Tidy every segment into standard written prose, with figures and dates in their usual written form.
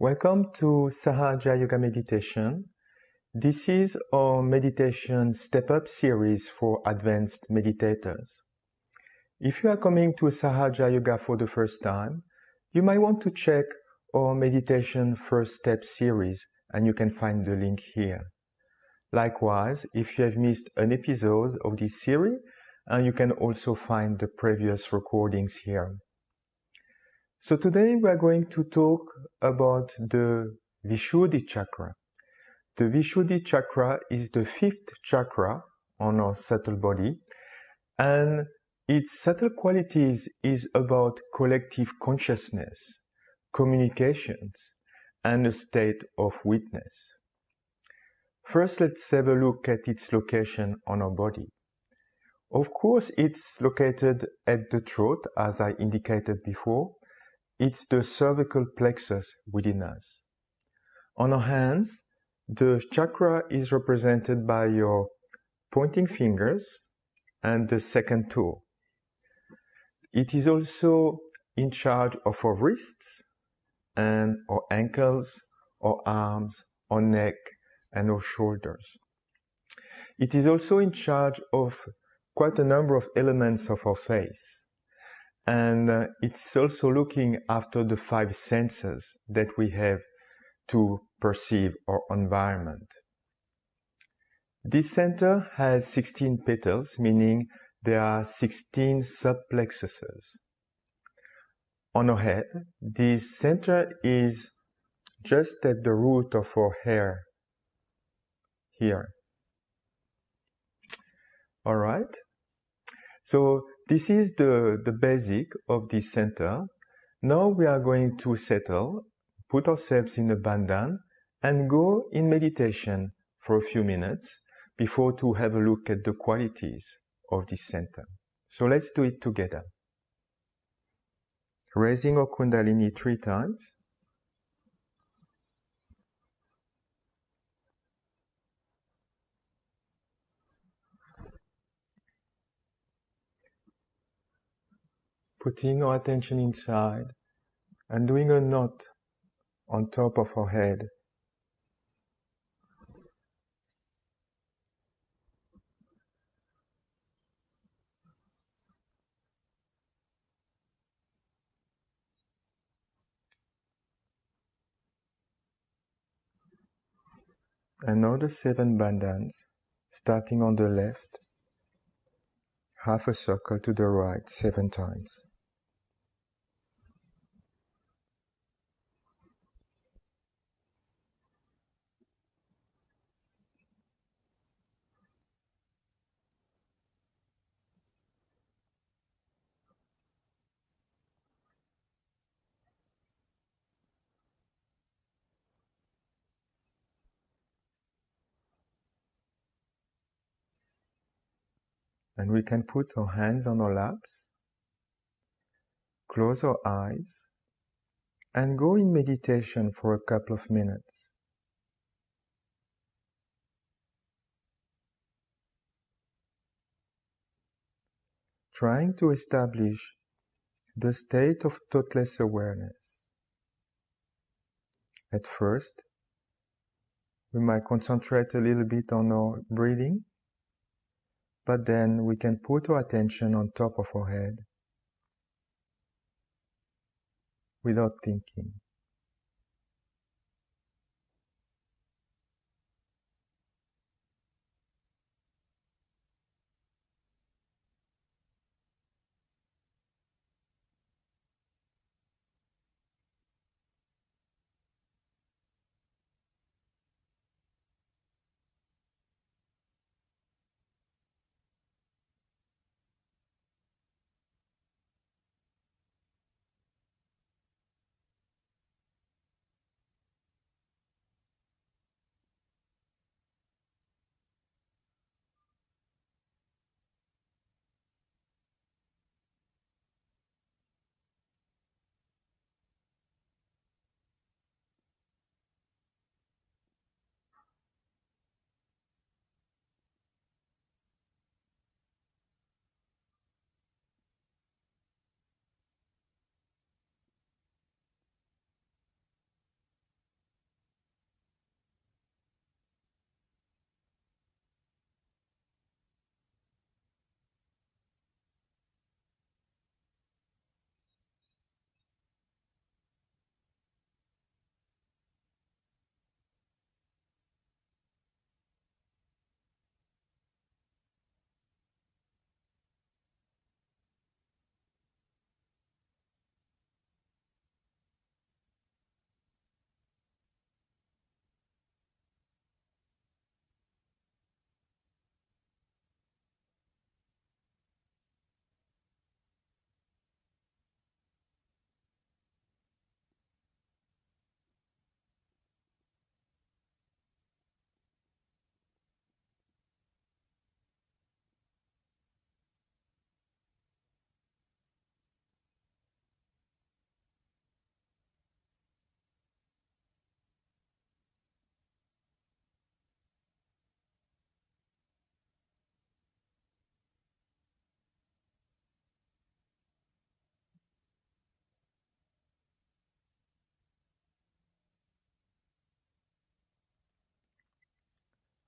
Welcome to Sahaja Yoga Meditation. This is our meditation step-up series for advanced meditators. If you are coming to Sahaja Yoga for the first time, you might want to check our meditation first step series, and you can find the link here. Likewise, if you have missed an episode of this series, you can also find the previous recordings here. So today we are going to talk about the Vishuddhi chakra. The Vishuddhi chakra is the fifth chakra on our subtle body, and its subtle qualities is about collective consciousness, communications, and a state of witness. First, let's have a look at its location on our body. Of course, it's located at the throat, as I indicated before. It's the cervical plexus within us. On our hands, the chakra is represented by your pointing fingers and the second toe. It is also in charge of our wrists and our ankles, our arms, our neck, and our shoulders. It is also in charge of quite a number of elements of our face. And it's also looking after the five senses that we have to perceive our environment. This center has 16 petals, meaning there are 16 subplexuses. On our head, this center is just at the root of our hair, here. All right? So this is the basic of this center. Now we are going to settle, put ourselves in a bandhan, and go in meditation for a few minutes before to have a look at the qualities of this center. So let's do it together. Raising our Kundalini 3 times. Putting our attention inside and doing a knot on top of our head. And now the 7 bandhans, starting on the left, half a circle to the right 7 times. And we can put our hands on our laps, close our eyes, and go in meditation for a couple of minutes. Trying to establish the state of thoughtless awareness. At first, we might concentrate a little bit on our breathing, but then we can put our attention on top of our head without thinking.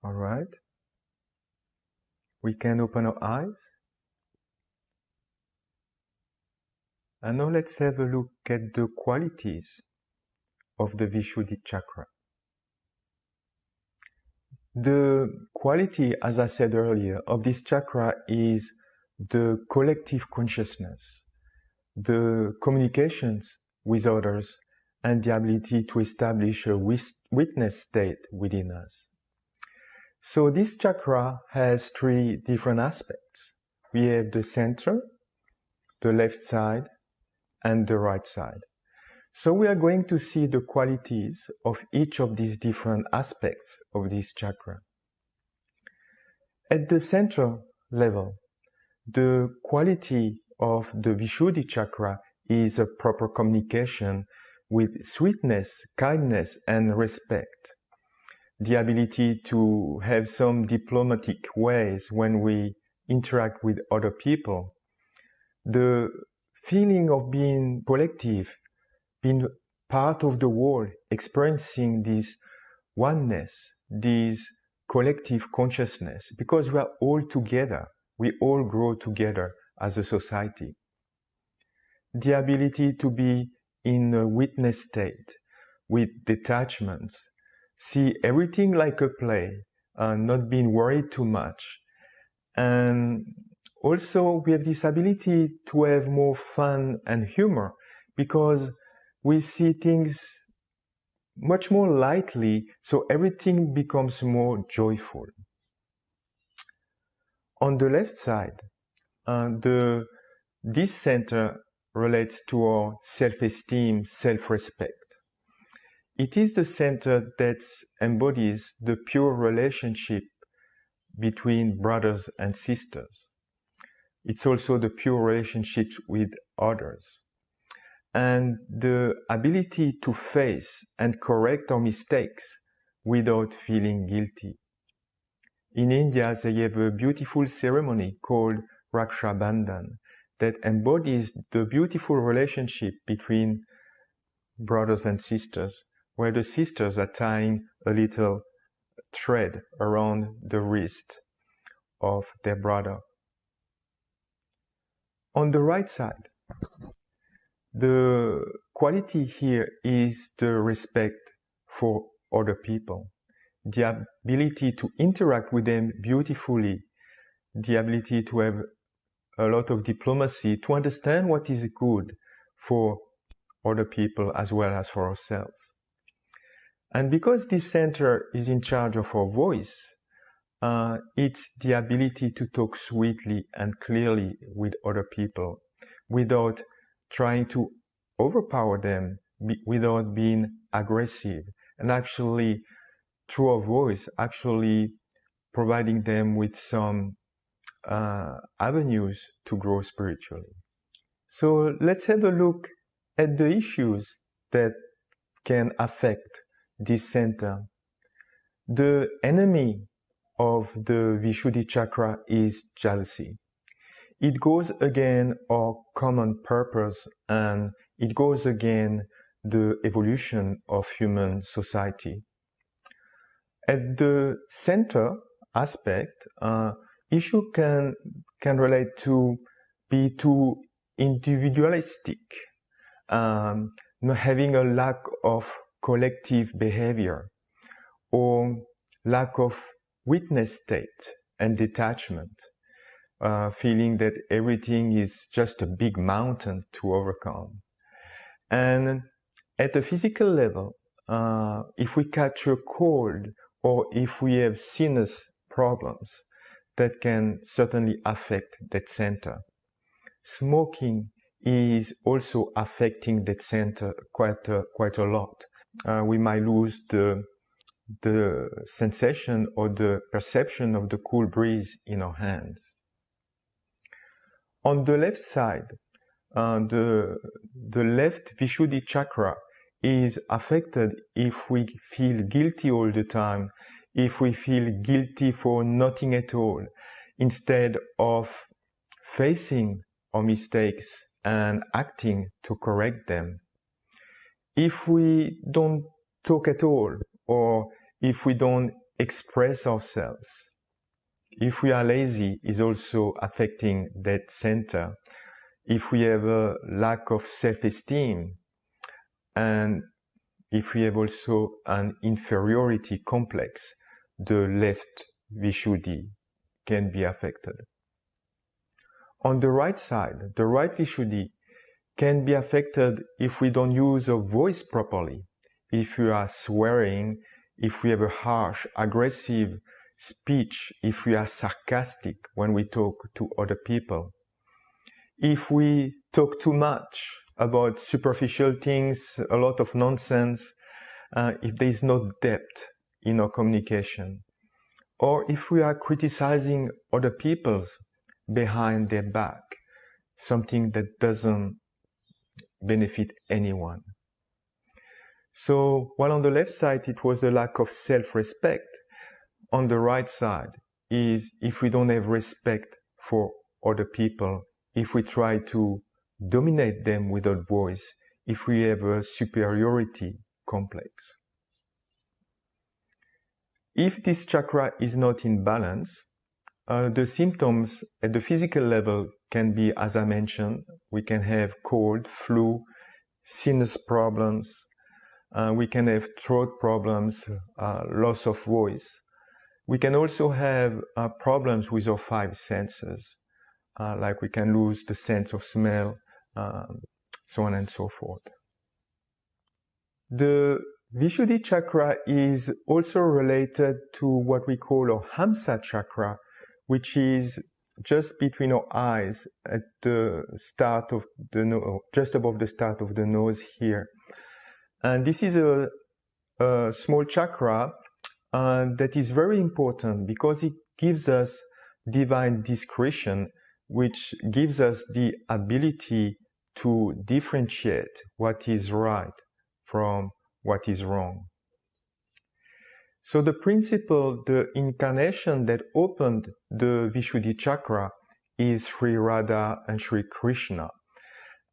All right. We can open our eyes. And now let's have a look at the qualities of the Vishuddhi chakra. The quality, as I said earlier, of this chakra is the collective consciousness, the communications with others, and the ability to establish a witness state within us. So this chakra has three different aspects. We have the center, the left side, and the right side. So we are going to see the qualities of each of these different aspects of this chakra. At the center level, the quality of the Vishuddhi chakra is a proper communication with sweetness, kindness, and respect. The ability to have some diplomatic ways when we interact with other people. The feeling of being collective, being part of the world, experiencing this oneness, this collective consciousness, because we are all together. We all grow together as a society. The ability to be in a witness state with detachments, see everything like a play, not being worried too much. And also we have this ability to have more fun and humor because we see things much more lightly, so everything becomes more joyful. On the left side, this center relates to our self-esteem, self-respect. It is the center that embodies the pure relationship between brothers and sisters. It's also the pure relationships with others. And the ability to face and correct our mistakes without feeling guilty. In India, they have a beautiful ceremony called Raksha Bandhan that embodies the beautiful relationship between brothers and sisters, where the sisters are tying a little thread around the wrist of their brother. On the right side, the quality here is the respect for other people, the ability to interact with them beautifully, the ability to have a lot of diplomacy, to understand what is good for other people as well as for ourselves. And because this center is in charge of our voice, it's the ability to talk sweetly and clearly with other people without trying to overpower them, without being aggressive, and actually through our voice, actually providing them with some avenues to grow spiritually. So let's have a look at the issues that can affect this center. The enemy of the Vishuddhi chakra is jealousy. It goes against our common purpose, and it goes against the evolution of human society. At the center aspect, issue can relate to be too individualistic, having a lack of collective behavior, or lack of witness state and detachment, feeling that everything is just a big mountain to overcome. And at the physical level, if we catch a cold or if we have sinus problems, that can certainly affect that center. Smoking is also affecting that center quite a lot. We might lose the sensation or the perception of the cool breeze in our hands. On the left side, the left Vishuddhi chakra is affected if we feel guilty all the time, if we feel guilty for nothing at all, instead of facing our mistakes and acting to correct them. If we don't talk at all, or if we don't express ourselves. If we are lazy, is also affecting that center. If we have a lack of self-esteem, and if we have also an inferiority complex, the left Vishuddhi can be affected. On the right side, the right Vishuddhi can be affected if we don't use our voice properly, if we are swearing, if we have a harsh, aggressive speech, if we are sarcastic when we talk to other people, if we talk too much about superficial things, a lot of nonsense, if there is no depth in our communication, or if we are criticizing other people behind their back, something that doesn't benefit anyone. So while on the left side it was the lack of self-respect, on the right side is if we don't have respect for other people, if we try to dominate them without voice, if we have a superiority complex. If this chakra is not in balance, the symptoms at the physical level can be, as I mentioned, we can have cold, flu, sinus problems, we can have throat problems, loss of voice. We can also have problems with our five senses, like we can lose the sense of smell, so on and so forth. The Vishuddhi chakra is also related to what we call our Hamsa chakra, which is just between our eyes at the start of the nose, just above the start of the nose here. And this is a small chakra that is very important because it gives us divine discretion, which gives us the ability to differentiate what is right from what is wrong. So the principle, the incarnation that opened the Vishuddhi chakra is Sri Radha and Sri Krishna.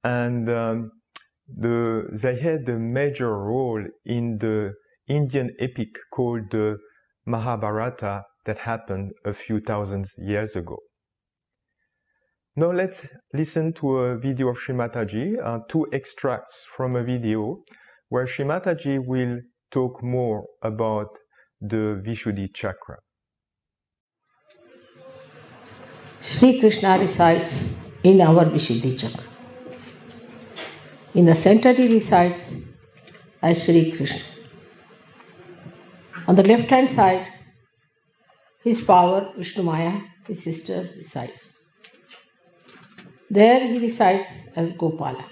And they had a major role in the Indian epic called the Mahabharata that happened a few thousand years ago. Now let's listen to a video of Shri Mataji, two extracts from a video where Shri Mataji will talk more about the Vishuddhi chakra. Sri Krishna resides in our Vishuddhi chakra. In the center he resides as Sri Krishna. On the left hand side, his power, Vishnu Maya, his sister, resides. There he resides as Gopala,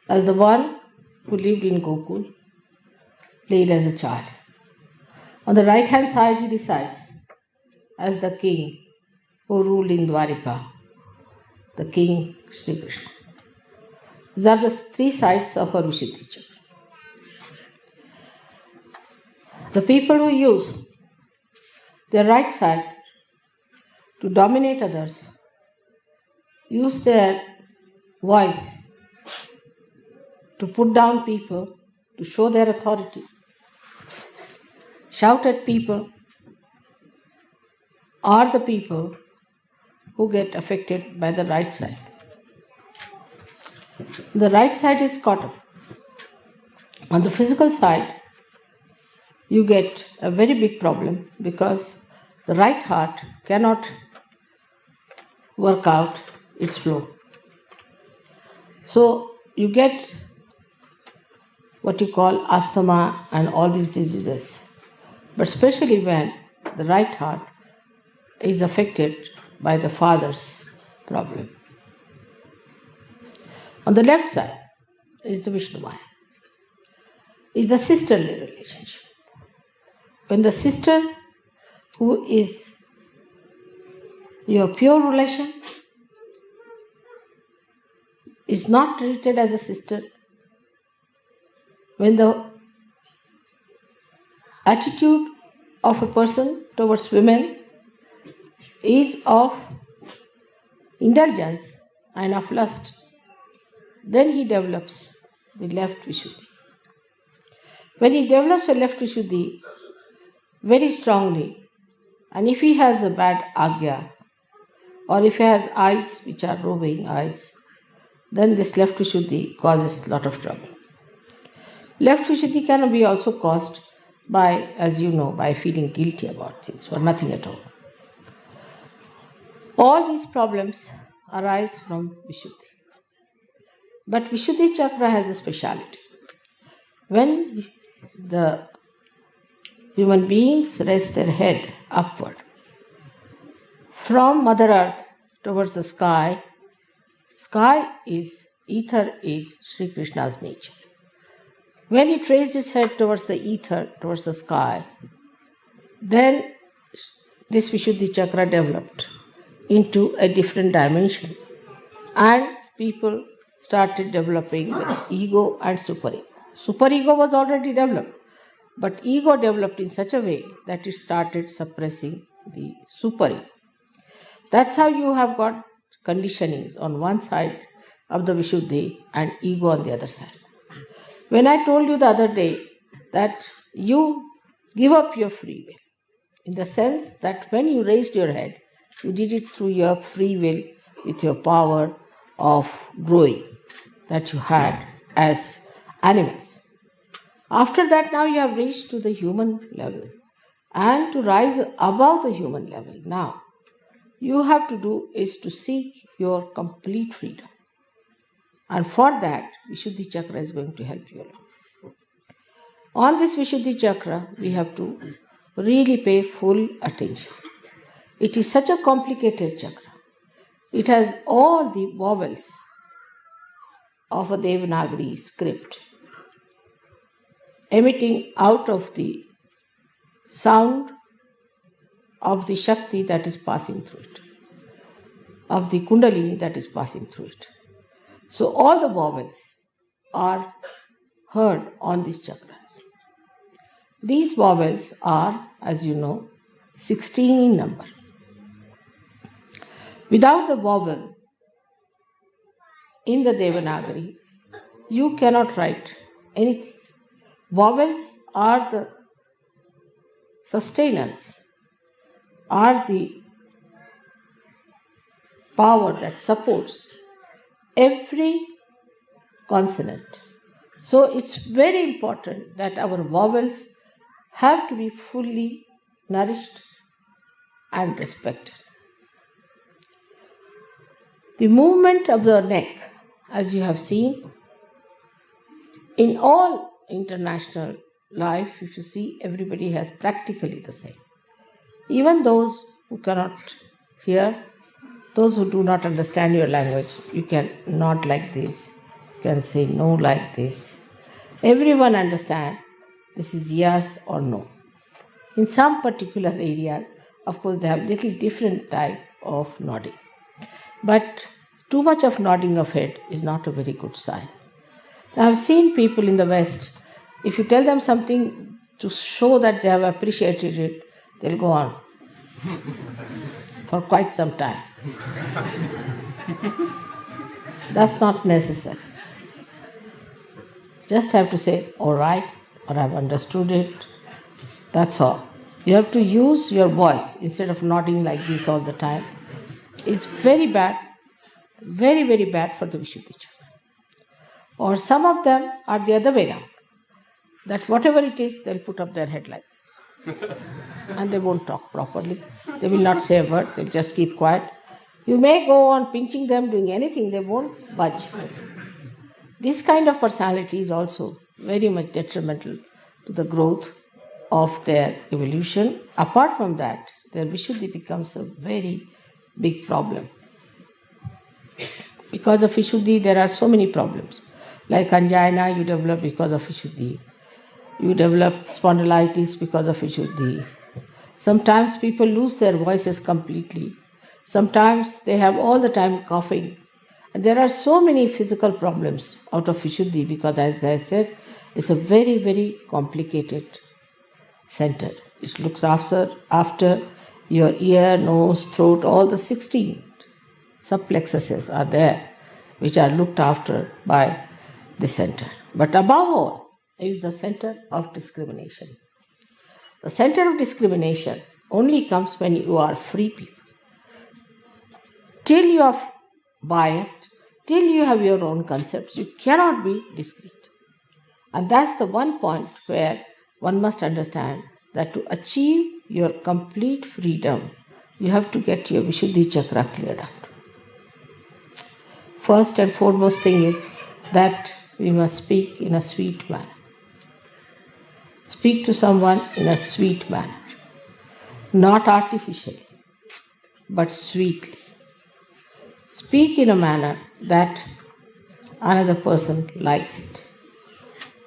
as the one who lived in Gokul, played as a child. On the right hand side he resides as the king who ruled in Dwarika, the king Sri Krishna. These are the three sides of our Vishuddhi chakra. The people who use their right side to dominate others use their voice to put down people, to show their authority, shout at people, are the people who get affected by the right side. The right side is caught up. On the physical side, you get a very big problem because the right heart cannot work out its flow. So you get what you call asthma and all these diseases, but especially when the right heart is affected by the father's problem. On the left side is the Vishnu Maya, is the sisterly relationship. When the sister, who is your pure relation, is not treated as a sister, when the attitude of a person towards women is of indulgence and of lust, then he develops the left Vishuddhi. When he develops a left Vishuddhi, very strongly, and if he has a bad agya, or if he has eyes which are roving eyes, then this left Vishuddhi causes a lot of trouble. Left Vishuddhi can be also caused by, as you know, by feeling guilty about things or nothing at all. All these problems arise from Vishuddhi. But Vishuddhi chakra has a speciality. When the human beings raise their head upward from Mother Earth towards the sky, ether is Sri Krishna's nature. When it raised his head towards the ether, towards the sky, then this Vishuddhi chakra developed into a different dimension, and people started developing the ego and superego. Superego was already developed, but ego developed in such a way that it started suppressing the superego. That's how you have got conditionings on one side of the Vishuddhi and ego on the other side. When I told you the other day that you give up your free will, in the sense that when you raised your head, you did it through your free will with your power of growing that you had as animals. After that, now you have reached to the human level, and to rise above the human level now, you have to do is to seek your complete freedom. And for that, Vishuddhi chakra is going to help you along. On this Vishuddhi chakra, we have to really pay full attention. It is such a complicated chakra. It has all the vowels of a Devanagari script emitting out of the sound of the Shakti that is passing through it, of the Kundalini that is passing through it. So all the vowels are heard on these chakras. These vowels are, as you know, 16 in number. Without the vowel in the Devanagari, you cannot write anything. Vowels are the sustenance, are the power that supports every consonant. So it's very important that our vowels have to be fully nourished and respected. The movement of the neck, as you have seen, in all international life, if you see, everybody has practically the same. Even those who cannot hear, those who do not understand your language, you can nod like this, you can say no like this. Everyone understands this is yes or no. In some particular area, of course, they have little different type of nodding. But too much of nodding of head is not a very good sign. I have seen people in the West, if you tell them something to show that they have appreciated it, they'll go on for quite some time. That's not necessary. Just have to say, all right, or I've understood it. That's all. You have to use your voice instead of nodding like this all the time. It's very bad, very, very bad for the Vishuddhi chakra. Or some of them are the other way around. That whatever it is, they'll put up their head like that. And they won't talk properly. They will not say a word. They'll just keep quiet. You may go on pinching them, doing anything. They won't budge. This kind of personality is also very much detrimental to the growth of their evolution. Apart from that, their Vishuddhi becomes a very big problem. Because of Vishuddhi, there are so many problems. Like angina, you develop because of Vishuddhi. You develop spondylitis because of Vishuddhi. Sometimes people lose their voices completely. Sometimes they have all the time coughing. And there are so many physical problems out of Vishuddhi because, as I said, it's a very, very complicated center. It looks after your ear, nose, throat, all the 16 subplexuses are there, which are looked after by the center. But above all is the center of discrimination. The center of discrimination only comes when you are free people. Till you are biased, till you have your own concepts, you cannot be discrete. And that's the one point where one must understand that to achieve your complete freedom, you have to get your Vishuddhi chakra cleared out. First and foremost thing is that we must speak in a sweet manner. Speak to someone in a sweet manner. Not artificially, but sweetly. Speak in a manner that another person likes it.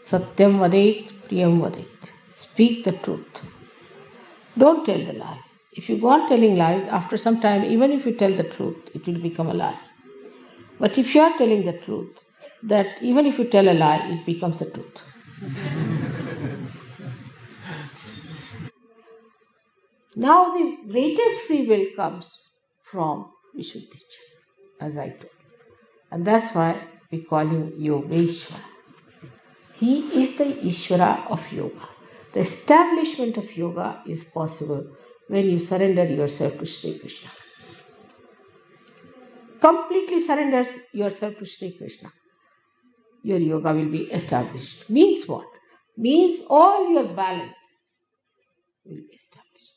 Satyam vadet, priyam vadet. Speak the truth. Don't tell the lies. If you go on telling lies, after some time, even if you tell the truth, it will become a lie. But if you are telling the truth, that even if you tell a lie, it becomes the truth. Now the greatest free will comes from Vishuddhi, as I told. And that's why we call him Yogeshwara. He is the Ishvara of yoga. The establishment of yoga is possible when you surrender yourself to Sri Krishna. Completely surrender yourself to Sri Krishna. Your yoga will be established. Means what? Means all your balances will be established.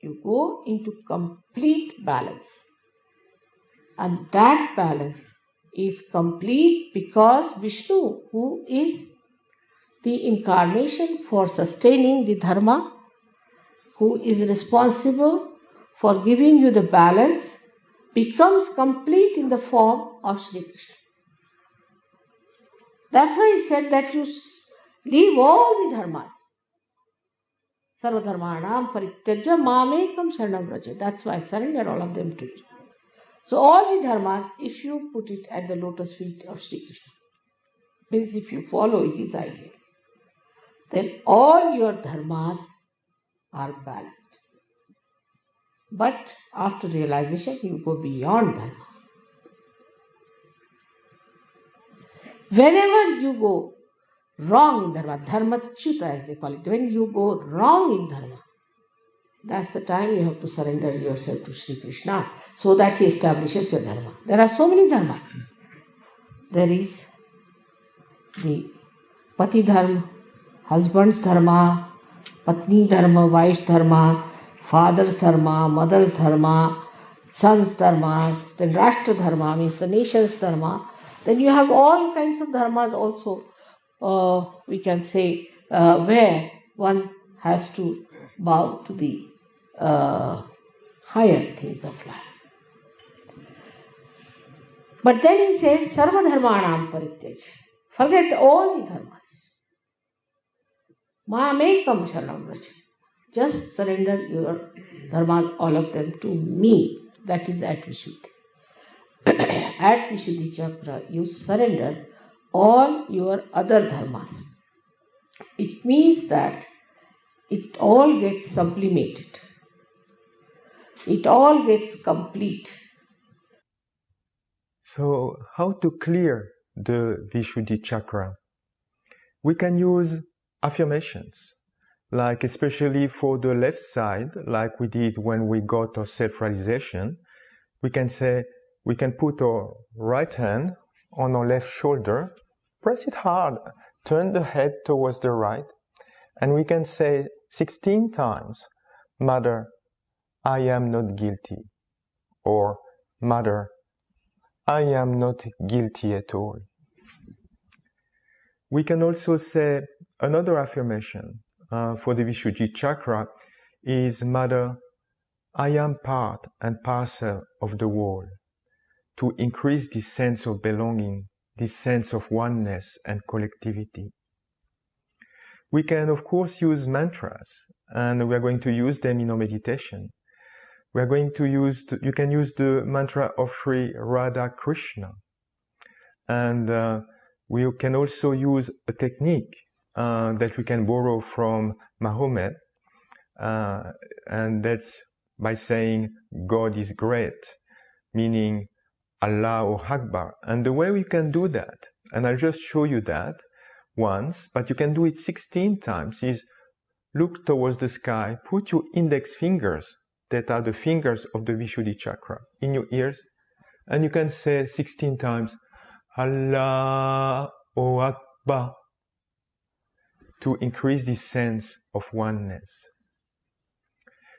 You go into complete balance. And that balance is complete because Vishnu, who is the incarnation for sustaining the dharma, who is responsible for giving you the balance, becomes complete in the form of Sri Krishna. That's why he said that you leave all the dharmas. Sarva dharmanam parityajya mamekam sharanam vraja. That's why I surrender all of them to you. So all the dharmas, if you put it at the lotus feet of Sri Krishna, means if you follow his ideals, then all your dharmas are balanced. But after realization, you go beyond dharma. Whenever you go wrong in dharma, dharmachyuta as they call it, when you go wrong in dharma, that's the time you have to surrender yourself to Sri Krishna so that he establishes your dharma. There are so many dharmas. There is the pati dharma, husband's dharma, patni dharma, wife's dharma, father's dharma, mother's dharma, son's dharma, then rashtra dharma means the nation's dharma. Then you have all kinds of dharmas also, we can say, where one has to bow to the higher things of life. But then he says, Sarva dharmanam parityaj. Forget all the dharmas. Mamekam sharanam vraja. Just surrender your dharmas, all of them, to me. That is at Vishuddhi. At Vishuddhi Chakra, you surrender all your other dharmas. It means that it all gets sublimated. It all gets complete. So, how to clear the Vishuddhi Chakra? We can use affirmations, like especially for the left side, like we did when we got our self-realization. We can put our right hand on our left shoulder, press it hard, turn the head towards the right, and we can say 16 times, Mother, I am not guilty, or Mother, I am not guilty at all. We can also say another affirmation for the Vishuddhi Chakra is, Mother, I am part and parcel of the whole, to increase this sense of belonging, this sense of oneness and collectivity. We can, of course, use mantras, and we are going to use them in our meditation. We are going to use, you can use the mantra of Sri Radha Krishna. And we can also use a technique that we can borrow from Mahomet, and that's by saying God is great, meaning Allah Akbar. And the way we can do that, and I'll just show you that once, but you can do it 16 times, is look towards the sky, put your index fingers, that are the fingers of the Vishuddhi chakra, in your ears, and you can say 16 times, Allahu Akbar, to increase this sense of oneness.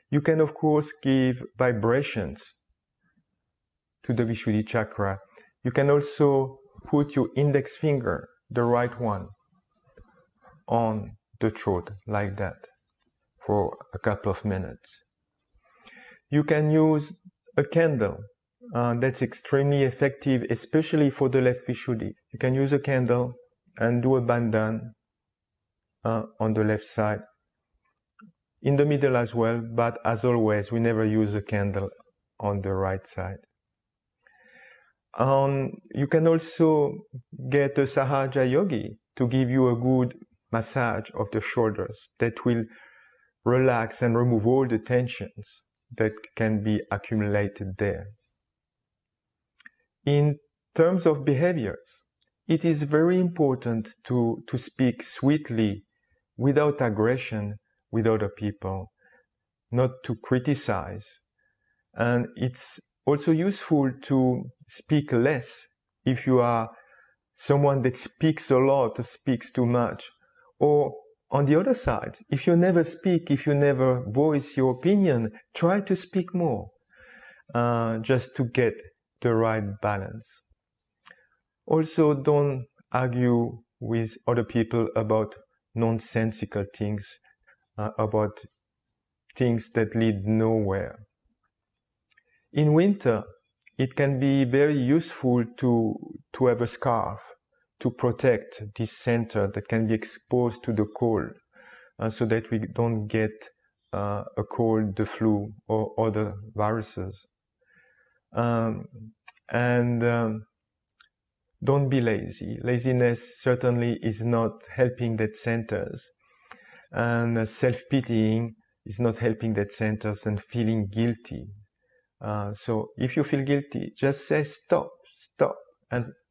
You can, of course, give vibrations to the Vishuddhi chakra. You can also put your index finger, the right one, on the throat, like that, for a couple of minutes. You can use a candle. That's extremely effective, especially for the left Vishuddhi. You can use a candle and do a bandhan on the left side. In the middle as well, but as always, we never use a candle on the right side. You can also get a Sahaja yogi to give you a good massage of the shoulders that will relax and remove all the tensions that can be accumulated there. In terms of behaviors, it is very important to speak sweetly, without aggression, with other people, not to criticize. And it's also useful to speak less if you are someone that speaks a lot or speaks too much. Or on the other side, if you never speak, if you never voice your opinion, try to speak more, just to get the right balance. Also, don't argue with other people about nonsensical things, about things that lead nowhere. In winter, it can be very useful to have a scarf to protect this center that can be exposed to the cold, so that we don't get a cold, the flu, or other viruses. Don't be lazy. Laziness certainly is not helping that centers. And self-pitying is not helping that centers, and feeling guilty. So if you feel guilty, just say stop,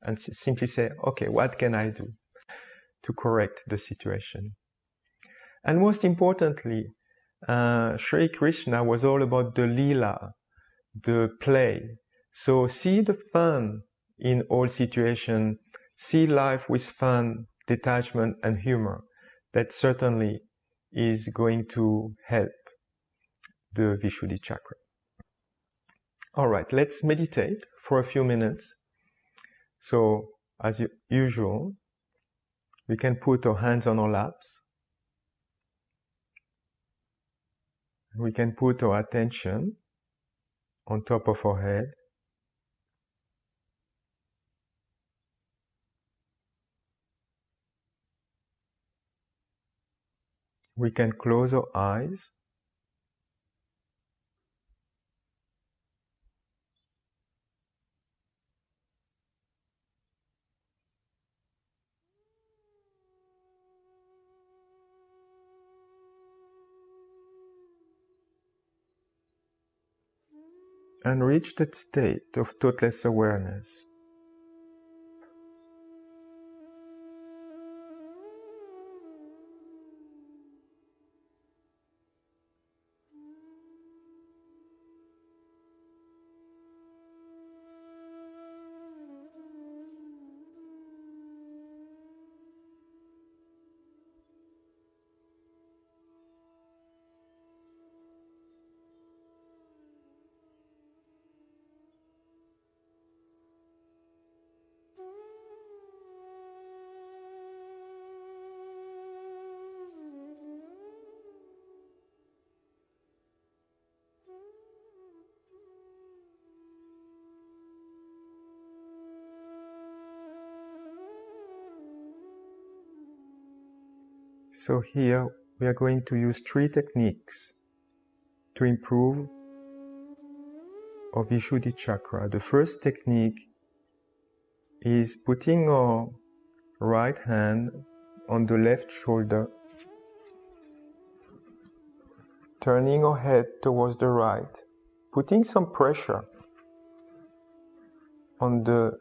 and simply say, okay, what can I do to correct the situation? And most importantly, Sri Krishna was all about the Leela, the play. So see the fun in all situations, see life with fun, detachment, and humor. That certainly is going to help the Vishuddhi chakra. All right, let's meditate for a few minutes. So, as usual, we can put our hands on our laps. We can put our attention on top of our head. We can close our eyes. And reach that state of thoughtless awareness. So here we are going to use 3 techniques to improve our Vishuddhi chakra. The first technique is putting our right hand on the left shoulder, turning our head towards the right, putting some pressure on the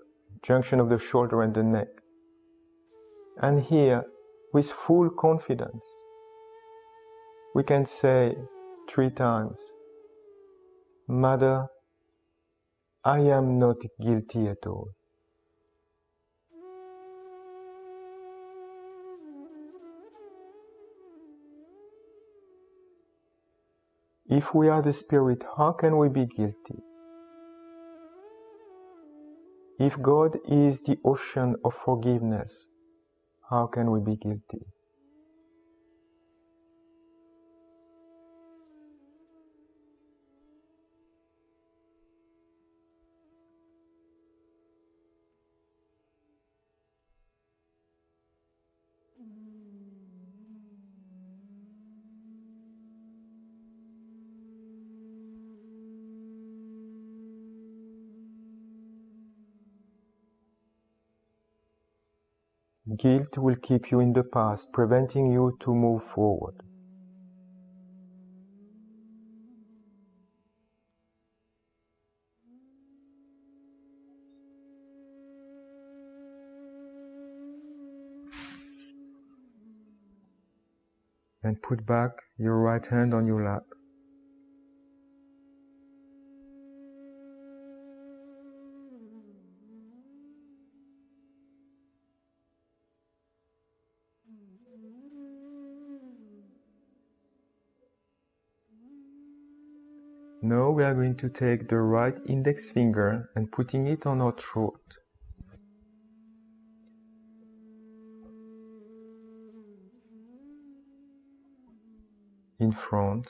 junction of the shoulder and the neck. And here, with full confidence, we can say 3 times, Mother, I am not guilty at all. If we are the Spirit, how can we be guilty? If God is the ocean of forgiveness, how can we be guilty? Guilt will keep you in the past, preventing you to move forward. And put back your right hand on your lap. Now we are going to take the right index finger and putting it on our throat. In front.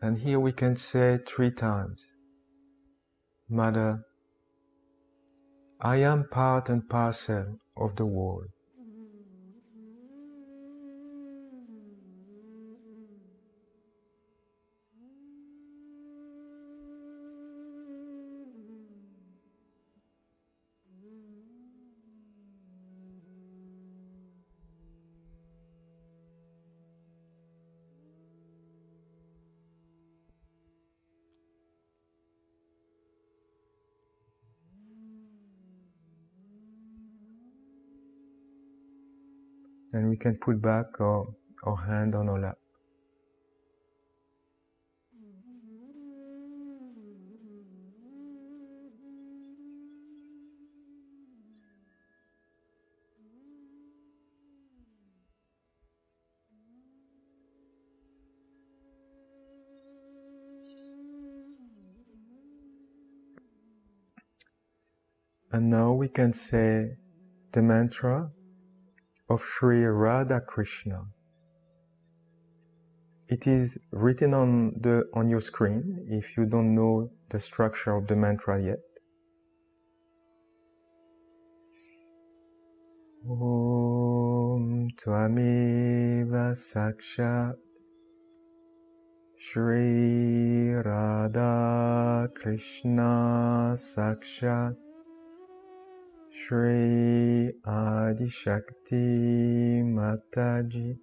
And here we can say 3 times, Mother, I am part and parcel of the world. And we can put back our hand on our lap. And now we can say the mantra of Sri Radha Krishna. It is written on your screen if you don't know the structure of the mantra yet. Om Tvameva Sakshat Shri Radha Krishna Sakshat Shri Adi Shakti Mataji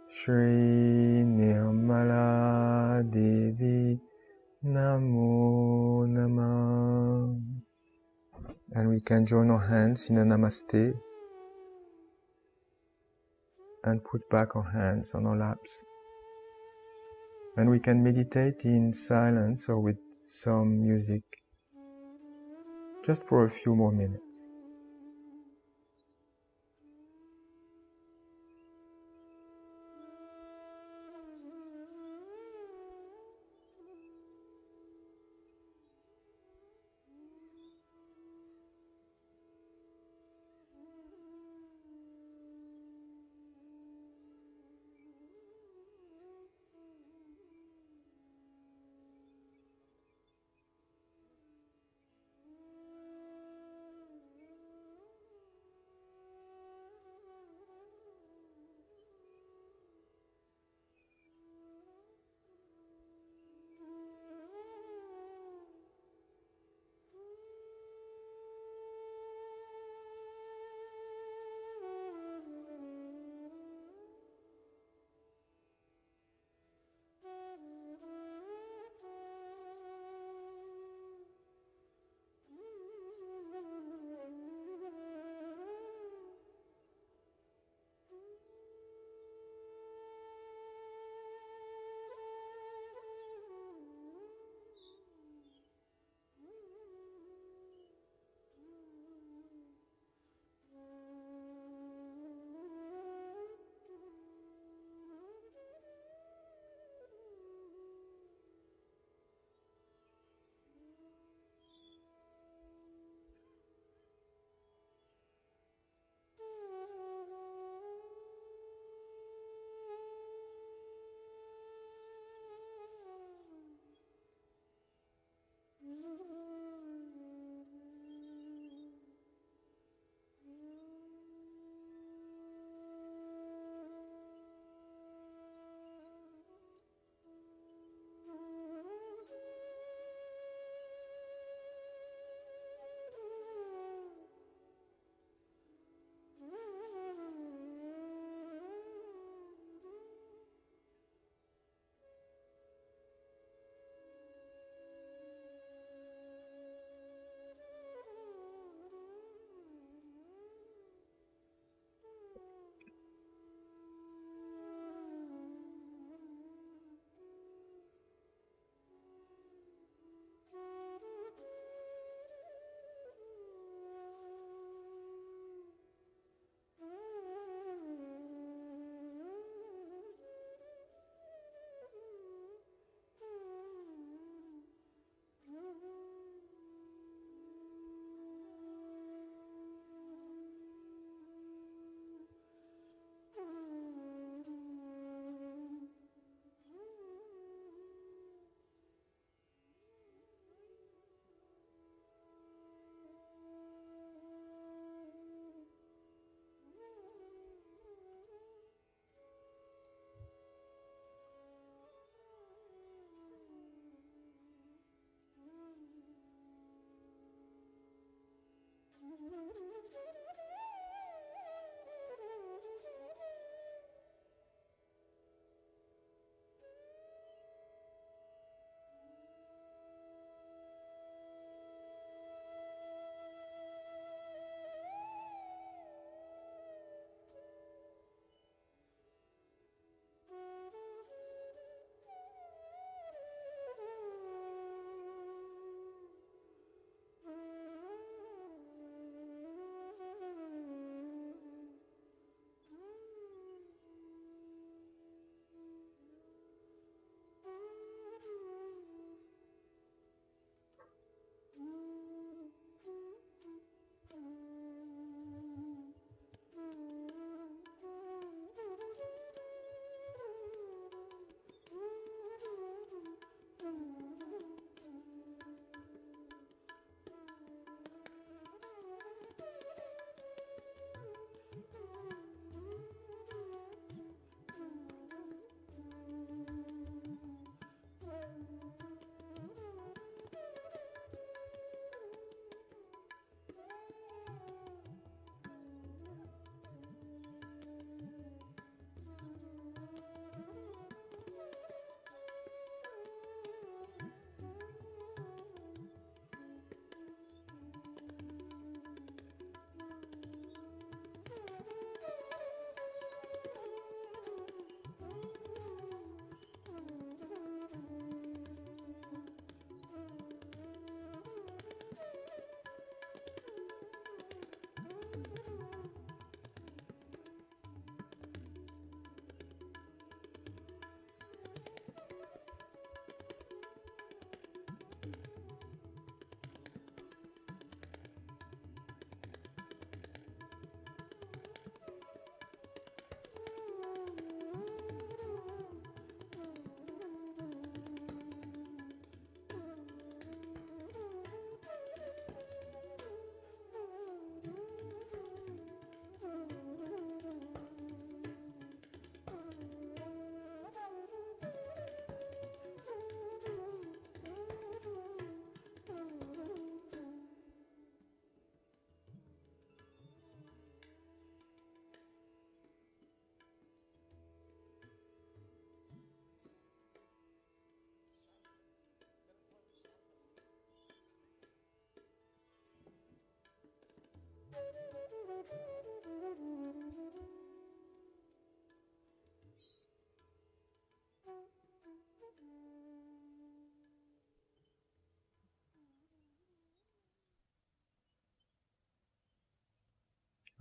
Shri Nirmala Devi Namo Namah. And we can join our hands in a Namaste and put back our hands on our laps. And we can meditate in silence or with some music just for a few more minutes.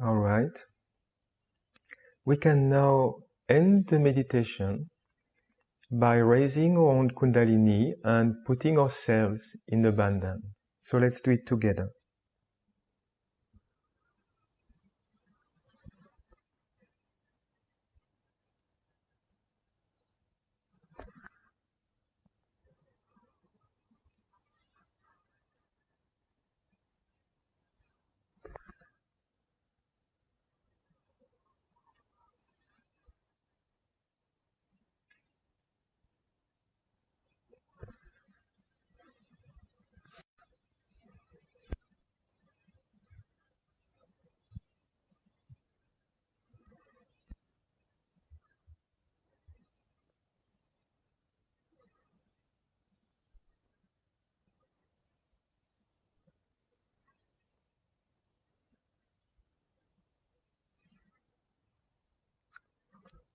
All right. We can now end the meditation by raising our own Kundalini and putting ourselves in abandon. So let's do it together.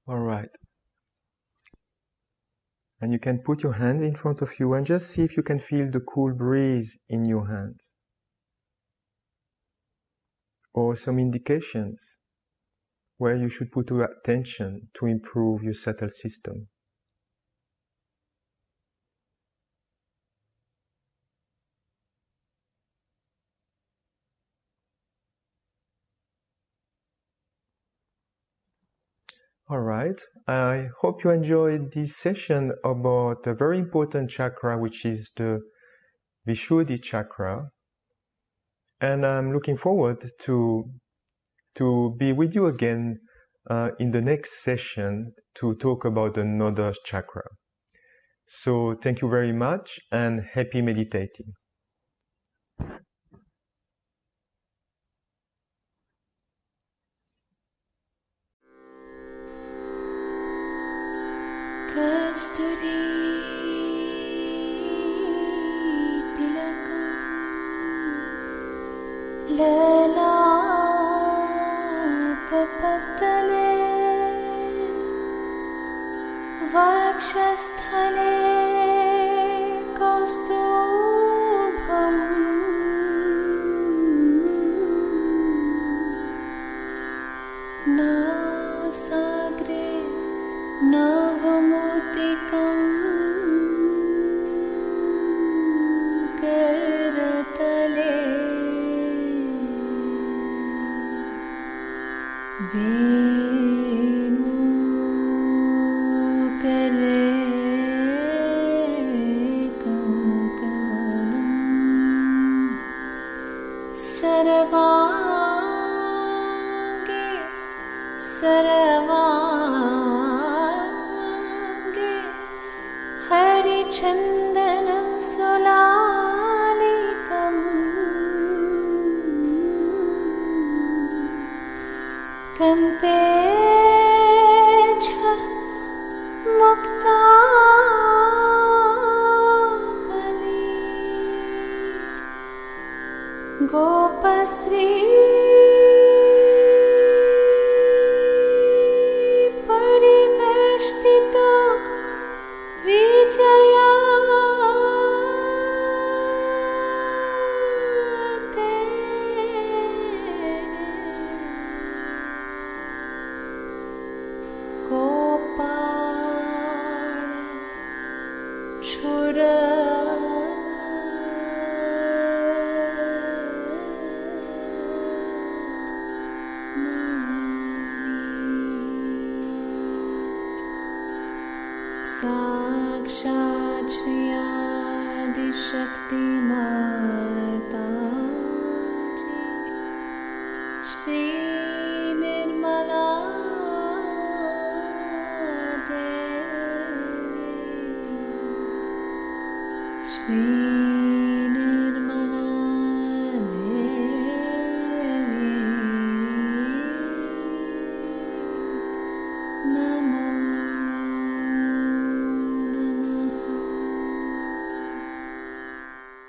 All right. And you can put your hands in front of you and just see if you can feel the cool breeze in your hands. Or some indications where you should put your attention to improve your subtle system. All right. I hope you enjoyed this session about a very important chakra, which is the Vishuddhi chakra. And I'm looking forward to be with you again in the next session to talk about another chakra. So thank you very much and happy meditating. Kasturi tilakam lalatapatale vakshasthale kaustubham nasagre navamotikam karatale venu kale kankanam sarvange Chandanam sulalikam kante cha mukta bali gopasri pariveshtito Vijaya Gopal Chura Sakshat Shri Adi Shakti Mata Shri Nirmala Devi Shri